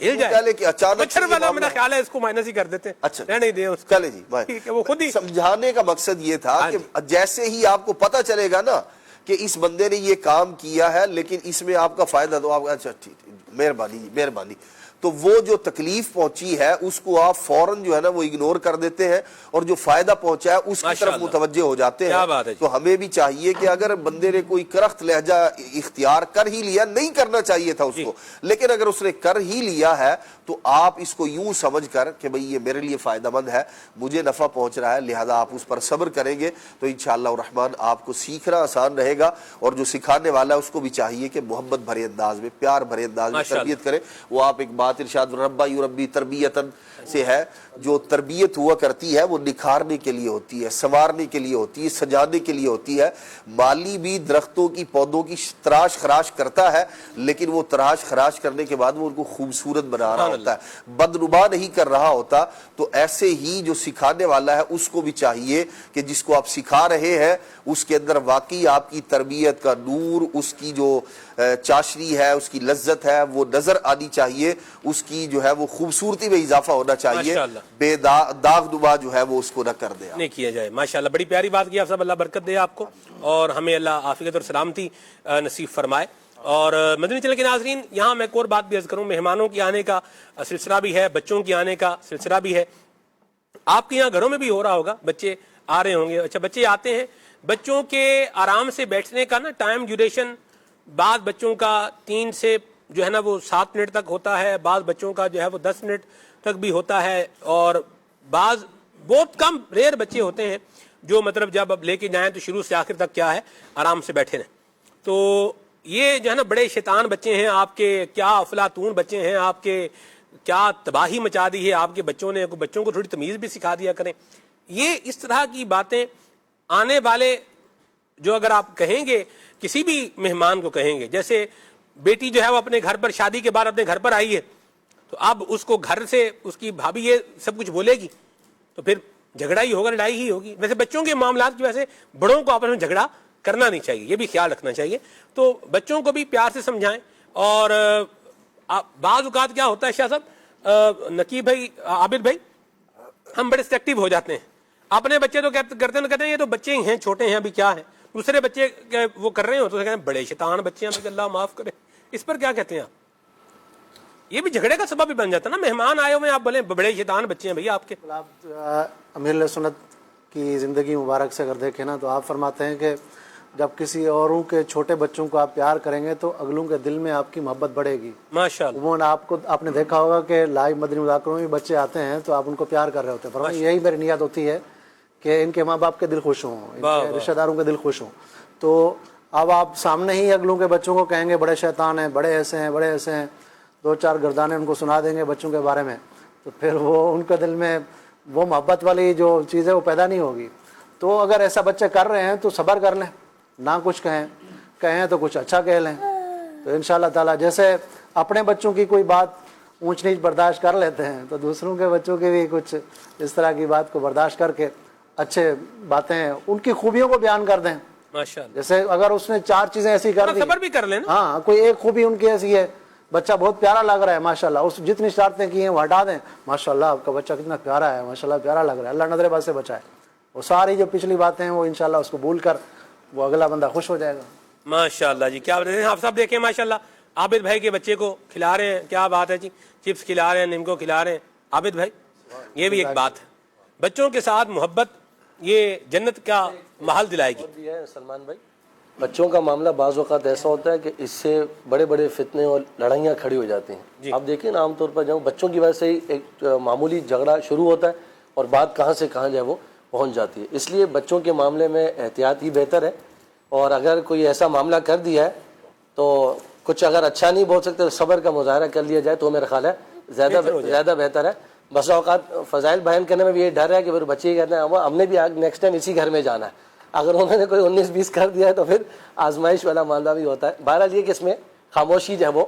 ہل جائے کہ اچانک مچھر والا میرا خیال ہے اس کو مائنس ہی کر دیتے ہیں. اچھا نہیں دیں اس چلے جی, وہ خود ہی سمجھانے کا مقصد یہ تھا کہ جیسے ہی آپ کو پتہ چلے گا نا کہ اس بندے نے یہ کام کیا ہے لیکن اس میں آپ کا فائدہ تو آپ اچھا ٹھیک مہربانی, تو وہ جو تکلیف پہنچی ہے اس کو آپ فوراً جو ہے نا وہ اگنور کر دیتے ہیں اور جو فائدہ پہنچا ہے اس کی طرف متوجہ ہو جاتے ہیں. تو ہمیں بھی چاہیے کہ اگر بندے نے کوئی کرخت لہجہ اختیار کر ہی لیا, نہیں کرنا چاہیے تھا اس کو, لیکن اگر اس نے کر ہی لیا ہے تو آپ اس کو یوں سمجھ کر کہ بھئی یہ میرے لیے فائدہ مند ہے, مجھے نفع پہنچ رہا ہے, لہذا آپ اس پر صبر کریں گے تو انشاءاللہ الرحمن آپ کو سیکھنا آسان رہے گا. اور جو سکھانے والا ہے اس کو بھی چاہیے کہ محبت بھرے انداز میں, پیار بھرے انداز میں تربیت کرے. وہ آپ ایک بات ارشاد ربا یربی تربیتن سے ہے, جو تربیت ہوا کرتی ہے وہ نکھارنے کے لیے ہوتی ہے, سنوارنے کے لیے ہوتی ہے, سجانے کے لیے ہوتی ہے. مالی بھی درختوں کی پودوں کی تراش خراش کرتا ہے لیکن وہ تراش خراش کرنے کے بعد وہ ان کو خوبصورت بنا رہا ہوتا ہے, بدنما نہیں کر رہا ہوتا. تو ایسے ہی جو سکھانے والا ہے اس کو بھی چاہیے کہ جس کو آپ سکھا رہے ہیں اس کے اندر واقعی آپ کی تربیت کا نور, اس کی جو چاشنی ہے, اس کی لذت ہے وہ نظر آنی چاہیے, اس کی جو ہے وہ خوبصورتی میں اضافہ ہونا چاہیے, بے داغ دبا جو ہے وہ اس کو نہ کر دے, نہیں کیا جائے. ماشاءاللہ بڑی پیاری بات کی آپ سب, اللہ برکت دے آپ کو اور ہمیں اللہ عافیت اور سلامتی نصیب فرمائے. اور مدنی چینل کے ناظرین, یہاں میں ایک اور بات بھی عرض کروں, مہمانوں کی آنے کا سلسلہ بھی ہے, بچوں کی آنے کا سلسلہ بھی ہے. آپ کے یہاں گھروں میں بھی ہو رہا ہوگا, بچے آ رہے ہوں گے. اچھا بچے آتے ہیں, بچوں کے آرام سے بیٹھنے کا نا ٹائم ڈیوریشن بعض بچوں کا 3 سے جو ہے نا وہ 7 منٹ تک ہوتا ہے, بعض بچوں کا جو ہے وہ 10 منٹ تک بھی ہوتا ہے, اور بعض بہت کم ریئر بچے ہوتے ہیں جو مطلب جب اب لے کے جائیں تو شروع سے آخر تک کیا ہے آرام سے بیٹھے رہیں. تو یہ جو ہے نا بڑے شیطان بچے ہیں آپ کے, کیا افلاطون بچے ہیں آپ کے, کیا تباہی مچا دی ہے آپ کے بچوں نے. بچوں کو تھوڑی تمیز بھی سکھا دیا کریں. یہ اس طرح کی باتیں آنے والے جو اگر آپ کہیں گے کسی بھی مہمان کو کہیں گے, جیسے بیٹی جو ہے وہ اپنے گھر پر شادی کے بعد اپنے گھر پر آئی ہے, تو اب اس کو گھر سے اس کی بھابھی یہ سب کچھ بولے گی تو پھر جھگڑا ہی ہوگا, لڑائی ہی ہوگی. ویسے بچوں کے معاملات کی وجہ سے بڑوں کو آپس میں جھگڑا کرنا نہیں چاہیے, یہ بھی خیال رکھنا چاہیے. تو بچوں کو بھی پیار سے سمجھائیں. اور بعض اوقات کیا ہوتا ہے شاہ صاحب, نقیب بھائی, عابد بھائی, ہم بڑے سلیکٹیو ہو جاتے ہیں. اپنے بچے تو کہتے ہیں یہ تو بچے ہی ہیں, چھوٹے ہیں, ابھی کیا ہے. دوسرے بچے وہ کر رہے ہو تو کہتے ہیں بڑے شیطان بچے ہیں, اللہ معاف کرے. اس پر کیا کہتے ہیں آپ؟ یہ بھی جھگڑے کا سبب بھی بن جاتا ہے نا, مہمان آئے ہوئے آپ بولیں بڑے شیطان بچے ہیں بھیا آپ کے. آپ امیر علیہ سنت کی زندگی مبارک سے اگر دیکھیں نا تو آپ فرماتے ہیں کہ جب کسی اوروں کے چھوٹے بچوں کو آپ پیار کریں گے تو اگلوں کے دل میں آپ کی محبت بڑھے گی. ماشاءاللہ. عموماً آپ نے دیکھا ہوگا کہ لائیو مدنی مذاکروں میں بچے آتے ہیں تو آپ ان کو پیار کر رہے ہوتے ہیں. فرمایا یہی میری نیت ہوتی ہے کہ ان کے ماں باپ کے دل خوش ہوں, ان کے رشتہ داروں کے دل خوش ہوں. تو اب آپ سامنے ہی اگلوں کے بچوں کو کہیں گے بڑے شیطان ہیں, بڑے ایسے ہیں, بڑے ایسے ہیں, 2-4 گردانے ان کو سنا دیں گے بچوں کے بارے میں, تو پھر وہ ان کے دل میں وہ محبت والی جو چیز ہے وہ پیدا نہیں ہوگی. تو اگر ایسا بچے کر رہے ہیں تو صبر کر لیں, نہ کچھ کہیں تو کچھ اچھا کہہ لیں. تو انشاءاللہ تعالیٰ جیسے اپنے بچوں کی کوئی بات اونچ نیچ برداشت کر لیتے ہیں تو دوسروں کے بچوں کی بھی کچھ اس طرح کی بات کو برداشت کر کے اچھے باتیں ان کی خوبیوں کو بیان کر دیں. ماشاءاللہ. جیسے اگر اس نے 4 چیزیں ایسی کر دی, صبر بھی کر لینا. ہاں کوئی ایک خوبی ان کی ایسی ہے, بچہ بہت پیارا لگ رہا ہے ماشاءاللہ, اس جتنی شرارتیں کی ہیں وہ ہٹا دیں, ماشاءاللہ آپ کا بچہ کتنا پیارا ہے, ماشاءاللہ پیارا لگ رہا ہے, اللہ نظر بد سے بچائے. وہ ساری جو پچھلی باتیں ہیں وہ انشاءاللہ اس کو بھول کر وہ اگلا بندہ خوش ہو جائے گا. ماشاءاللہ جی, کیا بتائیں آپ سب دیکھیں ماشاءاللہ عابد بھائی کے بچے کو کھلا رہے ہیں, کیا بات ہے جی, چپس کھلا رہے ہیں, نمکو کھلا رہے ہیں. عابد بھائی یہ بھی ایک بات ہے, بچوں کے ساتھ محبت یہ جنت کا محل دلائے گی. سلمان بھائی بچوں کا معاملہ بعض اوقات ایسا ہوتا ہے کہ اس سے بڑے بڑے فتنے اور لڑائیاں کھڑی ہو جاتی ہیں. آپ دیکھیں نا عام طور پر جب بچوں کی وجہ سے ایک معمولی جھگڑا شروع ہوتا ہے اور بات کہاں سے کہاں جو ہے وہ پہنچ جاتی ہے. اس لیے بچوں کے معاملے میں احتیاط ہی بہتر ہے. اور اگر کوئی ایسا معاملہ کر دیا ہے تو کچھ اگر اچھا نہیں بول سکتے تو صبر کا مظاہرہ کر لیا جائے تو میرا خیال ہے زیادہ بہتر ہے. بس اوقات فضائل بیان کرنے میں بھی یہ ڈر ہے کہ پھر بچے یہ کہتے ہیں ہم نے بھی نیکسٹ ٹائم اسی گھر میں جانا ہے. اگر انہوں نے کوئی 19-20 کر دیا ہے تو پھر آزمائش والا معاملہ بھی ہوتا ہے. بہرحال یہ کہ اس میں خاموشی جو ہے وہ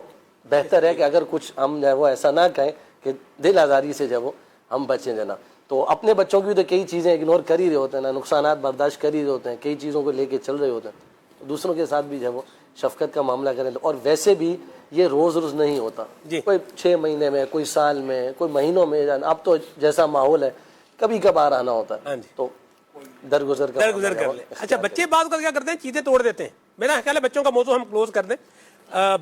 بہتر ہے کہ اگر کچھ ہم جو ہے وہ ایسا نہ کہیں کہ دل آزاری سے جو ہے وہ ہم بچیں جناب. تو اپنے بچوں کی بھی تو کئی چیزیں اگنور کر ہی رہے ہوتے ہیں نا, نقصانات برداشت کر ہی رہے ہوتے ہیں, کئی چیزوں کو لے کے چل رہے ہوتے ہیں. دوسروں کے ساتھ بھی جو ہے وہ شفقت کا معاملہ کریں. اور ویسے بھی یہ روز روز نہیں ہوتا, کوئی 6 مہینے میں, کوئی سال میں, کوئی مہینوں میں. اب تو جیسا ماحول ہے کبھی کبھار آنا ہوتا ہے تو درگزر کر لیں. اچھا بچے بعض کا کیا کرتے ہیں, چیزیں توڑ دیتے ہیں. میرا خیال ہے بچوں کا موضوع ہم کلوز کر دیں.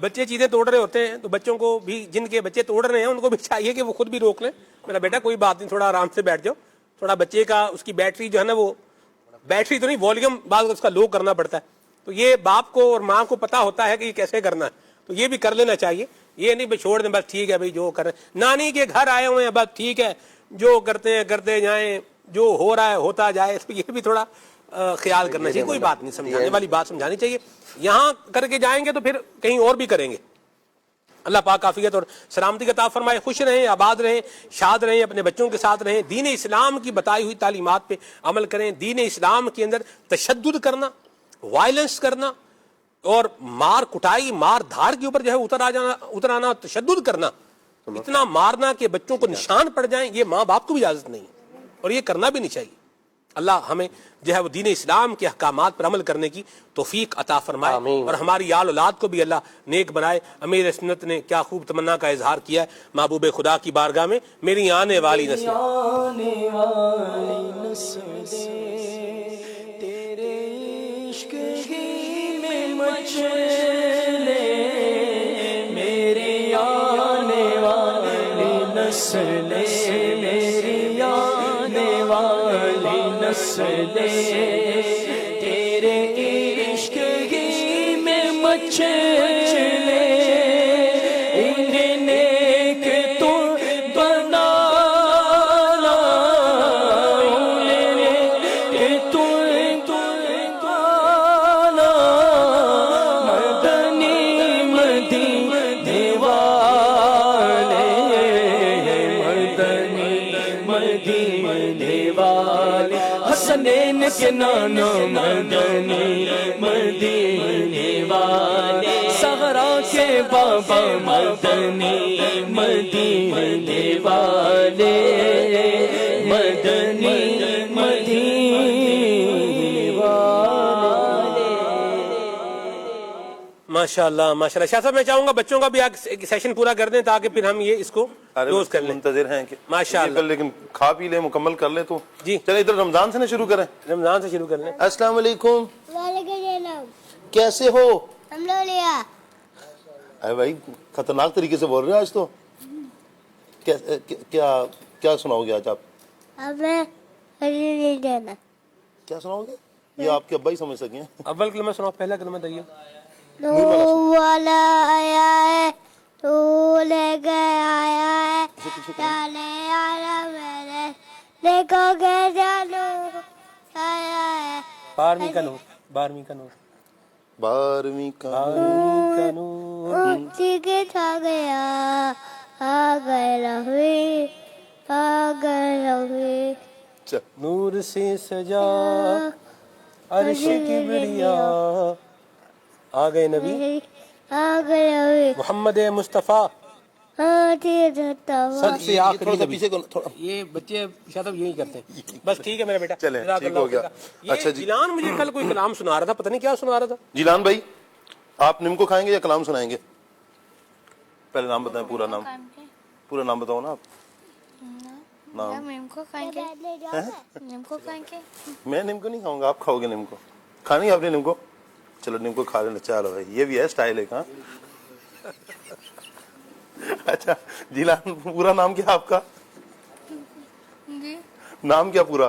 بچے چیزیں توڑ رہے ہوتے ہیں تو بچوں کو بھی, جن کے بچے توڑ رہے ہیں ان کو بھی چاہیے کہ وہ خود بھی روک لیں. میرا بیٹا کوئی بات نہیں, تھوڑا آرام سے بیٹھ جاؤ. تھوڑا بچے کا اس کی بیٹری جو ہے نا, وہ بیٹری تو نہیں, والیوم بعض اس کا لو کرنا پڑتا ہے. تو یہ باپ کو اور ماں کو پتا ہوتا ہے کہ یہ کیسے کرنا ہے, تو یہ بھی کر لینا چاہیے. یہ نہیں بھائی چھوڑ دیں بس ٹھیک ہے بھائی جو کریں, نانی کے گھر آئے ہوئے ہیں بس ٹھیک ہے جو کرتے ہیں کرتے جائیں, جو ہو رہا ہے ہوتا جائے. تو یہ بھی تھوڑا خیال کرنا چاہیے. کوئی بات نہیں, سمجھانے والی بات سمجھانی چاہیے. یہاں کر کے جائیں گے تو پھر کہیں اور بھی کریں گے. اللہ پاک عافیت اور سلامتی کا عطا فرمائے. خوش رہیں, آباد رہیں, شاد رہیں, اپنے بچوں کے ساتھ رہیں. دین اسلام کی بتائی ہوئی تعلیمات پہ عمل کریں. دین اسلام کے اندر تشدد کرنا, وائلنس کرنا اور مار کٹائی, مار دھاڑ کے اوپر جو ہے اتر آنا, تشدد کرنا, اتنا مارنا کہ بچوں کو نشان پڑ جائیں, یہ ماں باپ کو بھی اجازت نہیں ہے اور یہ کرنا بھی نہیں چاہیے. اللہ ہمیں جو ہے وہ دین اسلام کے احکامات پر عمل کرنے کی توفیق عطا فرمائے اور ہماری آل اولاد کو بھی اللہ نیک بنائے. امیر سنت نے کیا خوب تمنا کا اظہار کیا ہے محبوب خدا کی بارگاہ میں, میری آنے والی نسلیں تیرے عشق ہی میں مچلے, میری آنے والی نسلیں, میری آنے والی نسلیں تیرے عشق ہی میں مچلے, انہیں نیک تو بنانا, انہیں تو بنانا, مدنی مدینے والے, مدنی مدینے والے, حسنین کے نانا مدنی مدینے والے, سغرا کے بابا مدنی مدینے والے, مدنی مدینے والے. ماشاءاللہ ماشاءاللہ. شاہ صاحب میں چاہوں گا بچوں کا بھی ایک سیشن پورا کر دیں تاکہ پھر ہم یہ اس کو کلوز کر لیں. منتظر ہیں کہ ماشاءاللہ, لیکن کھا پی لیں, مکمل کر لیں. تو جی چلیں ادھر رمضان سے نہ شروع کریں. رمضان سے شروع کر لیں. السلام علیکم, وعلیکم السلام. کیسے ہو؟ الحمدللہ. اے بھائی خطرناک طریقے سے بول رہے ہیں آج تو. کیا سناؤ گے آج آپ؟ ہمیں نہیں دینا. کیا سناؤ گے؟ یہ آپ کے ابا ہی سمجھ سکیں. اول کلمہ سناؤ, پہلا کلمہ دائیے. تو والا آیا ہے, تو لے کے آیا ہے, چلے آیا میرے دیکھو کے جانو آیا ہے. 12ویں کا نور, 12ویں کا نور, 12ویں کا نور, چیکے چھا گیا, آ گئے رہوی, آ گئے رہوی, نور سے سجا عرش کی بڑیا, آ گئے نبی, آ گئے رہوی, محمد مصطفیٰ. سب سے آخری نبی. پیچھے یہ بچے شاید اب یہی کرتے ہیں. بس ٹھیک ہے میرا بیٹا, چلیں جزاک ٹھیک اللہ ہو گیا. خیر. اچھا یہ جی جیلان مجھے کل کوئی کلام سنا رہا تھا, پتہ نہیں کیا سنا رہا تھا. جیلان بھائی, آپ نم کو کھائیں گے یا کلام سنائیں گے؟ پہلے نام بتائیں, پورا نام, پورا نام بتاؤ نا آپ. نام نیم کو کھائیں گے, نیم کو کھائیں گے. میں نم کو نہیں کھاؤں گا, آپ کھاؤ گے نم کو. کھانی ہے آپ نے نم کو؟ چلو نم کو کھا لینا. چلو بھائی یہ بھی ہے اسٹائل ہے. ہاں اچھا جیلان, پورا نام کیا آپ کا؟ جی نام کیا پورا؟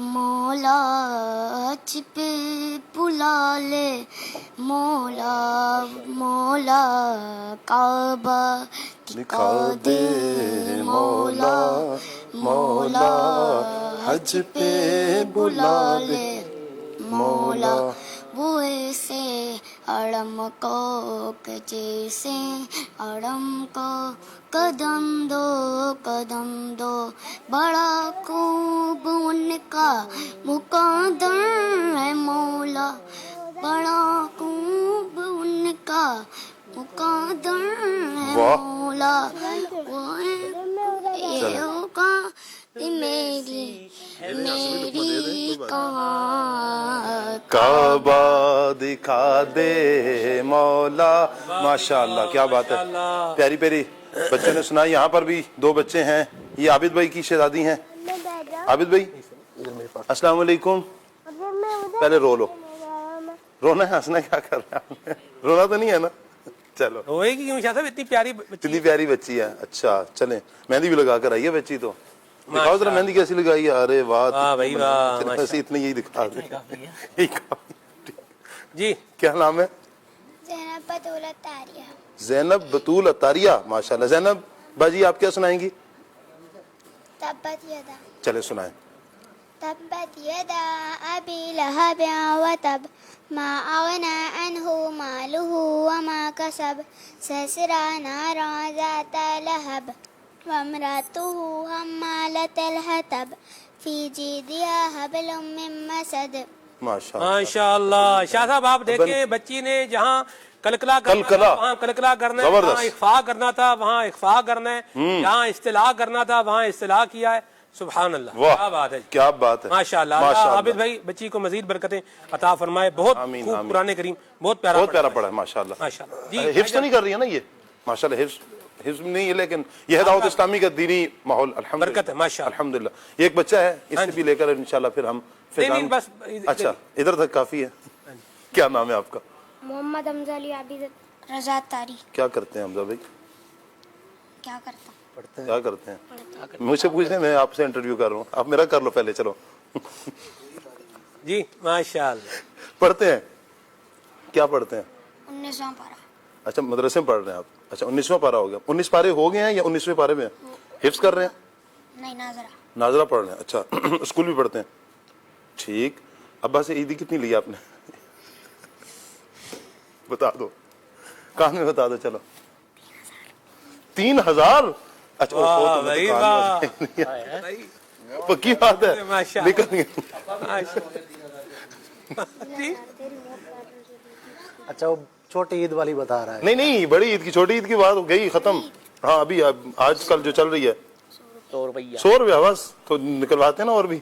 مولا حج پہ بلا لے مولا مولا کعبہ دکھا دے مولا مولا حج پہ بلا لے مولا وہ ایسے اڑم کو کہ جیسے اڑم کو قدم دو بڑا خوب ان کا مقدر ہے مولا بڑا خوب ان کا مقدر ہے مولا وہ یہ ہوگا میری کہاں کعبہ دکھا دے مولا. ماشاء اللہ کیا بات ہے, پیاری پیاری بچوں نے سنا. یہاں پر بھی دو بچے ہیں, یہ عابد بھائی کی شہزادی ہیں. عابد بھائی السلام علیکم. پہلے رو لو. رونا ہے ہنسنا کیا کر رہے ہیں, رونا تو نہیں ہے نا. چلو روئے گی کیوں شاہ صاحب, اتنی پیاری اتنی پیاری بچی ہے. اچھا چلیں, مہندی بھی لگا کر آئی ہے بچی. تو دکھاؤ ذرا مہندی کیسی لگائی ہے. ارے واہ بھائی واہ, اتنے یہی دکھا دیں. جی کیا نام ہے؟ زینب بطول الطاریہ. زینب بطول الطاریہ, ماشاء اللہ. زینب باجی آپ کیا سنائیں گی؟ تبت یدا. چلے سنائیں. تبت یدا ابی لہب وتب ما اغنى عنه ماله وما كسب سيصلى نارا ذات لهب وامرأته حمالة الحطب في جيدها حبل من مسد. ماشاء اللہ. شاہ صاحب آپ دیکھیں, بچی نے جہاں کلکلا وہاں کلکلا کرنا ہے, جہاں اخفاء کرنا تھا وہاں اخفاء کرنا ہے, جہاں اصطلاح کرنا تھا وہاں اصطلاح کیا ہے. سبحان اللہ, کیا بات ہے, کیا بات ہے. ماشاء اللہ. عابد بھائی بچی کو مزید برکتیں عطا فرمائے. بہت خوب قرآن کریم بہت پیارا پڑھا ہے ماشاء اللہ. جی حفظ تو نہیں کر رہی ہے نا یہ ماشاء اللہ, حفظ نہیں ہے لیکن یہ دعوت اسلامی کا دینی ماحول برکت ہے ماشاء اللہ. الحمدللہ. ایک بچہ ہے, اس سے بھی لے کر انشاءاللہ پھر ہم بس. اچھا ادھر تک کافی ہے. کیا نام ہے آپ کا؟ محمد حمزہ علی عابد رضا طاری. کیا کرتے ہیں حمزہ بھائی؟ کیا کرتا ہوں؟ کیا کرتے ہیں؟ مجھ سے پوچھ رہے ہیں, میں آپ سے انٹرویو کر رہا ہوں, آپ میرا کر لو پہلے. چلو جی ماشاء اللہ. پڑھتے ہیں, کیا پڑھتے ہیں؟ 19واں پارہ. اچھا مدرسے میں پڑھ رہے ہیں آپ. اچھا 19واں پارہ ہو گیا. 19 پارے ہو گئے ہیں یا 19ویں پارے میں حفظ کر رہے ہیں؟ نہیں, ناظرہ پڑھ رہے ہیں. اچھا اسکول بھی پڑھتے ہیں, ٹھیک. ابا سے عیدی کتنی لی آپ نے؟ بتا دو, کان میں بتا دو. چلو 3000. اچھا پکی بات ہے, نکل گئے. اچھا وہ چھوٹی عید والی بتا رہا ہے. نہیں بڑی عید کی, چھوٹی عید کی بات گئی ختم. ہاں ابھی آج کل جو چل رہی ہے 100 روپیہ بس, تو نکلواتے ہیں نا اور بھی.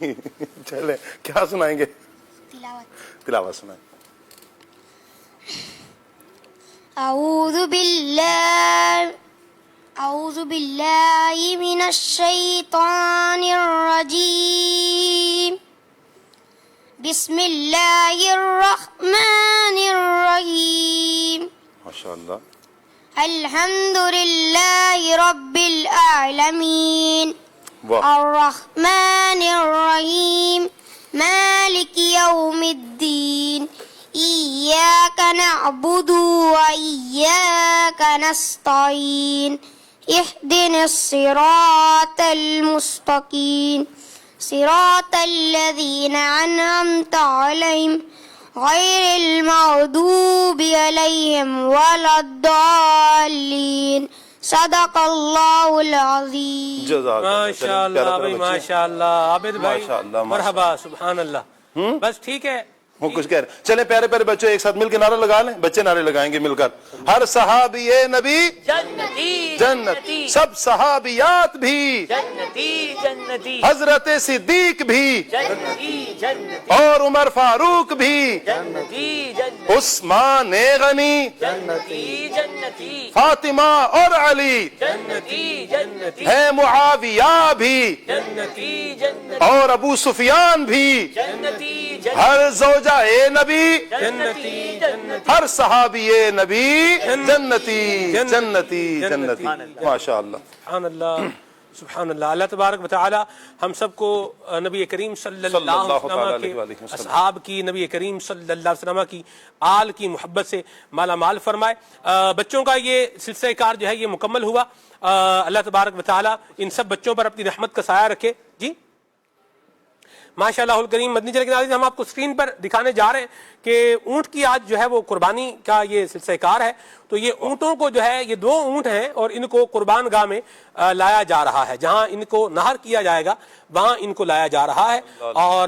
چلے کیا سنائیں گے؟ تلاوت سنائیں. اعوذ باللہ من الشیطان الرجیم. بسم اللہ الرحمن الرحیم. ماشاءاللہ. الحمد للہ رب العالمین الرحمن الرحیم مالک یوم الدین ایاک نعبد و ایاک نستعین اهدنا الصراط المستقیم صراط الذین انعمت علیہم غیر المغضوب علیہم ولا الضالین. صدق اللہ العظیم. ماشاء اللہ بھائی, ماشاء اللہ. عابد بھائی مرحبا. سبحان اللہ. بس ٹھیک ہے, وہ کچھ کہہ رہے. چلے پیارے پیارے بچوں ایک ساتھ مل کے نعرہ لگا لیں. بچے نعرے لگائیں گے مل کر. ہر صحابی نبی جنتی جنتی, سب صحابیات بھی جنتی جنتی, حضرت صدیق بھی جنتی جنتی, اور عمر فاروق بھی جنتی جنتی, عثمان غنی جنتی جنتی, فاطمہ اور علی جنتی جنتی, ہے معاویہ بھی جنتی جنتی, اور ابو سفیان بھی جنتی ہر زوجہ نبی جنتی جنتی, ہر صحابی نبی جنتی جنتی جنتی. ماشاء اللہ. سبحان اللہ. سبحان اللہ. اللہ تبارک و تعالی ہم سب کو نبی کریم صلی اللہ علیہ وسلم کے اصحاب کی، نبی کریم صلی اللہ علیہ وسلم کی آل کی محبت سے مالا مال فرمائے. بچوں کا یہ سلسلہ کار جو ہے یہ مکمل ہوا. اللہ تبارک و تعالی ان سب بچوں پر اپنی رحمت کا سایہ رکھے. جی ماشاء اللہ الکریم. مدنی چینل کے ناظرین ہم آپ کو اسکرین پر دکھانے جا رہے ہیں کہ اونٹ کی آج جو ہے وہ قربانی کا یہ سلسلہ کار ہے. تو یہ اونٹوں کو جو ہے یہ 2 اونٹ ہیں اور ان کو قربان گاہ میں لایا جا رہا ہے. جہاں ان کو نہر کیا جائے گا وہاں ان کو لایا جا رہا ہے. اور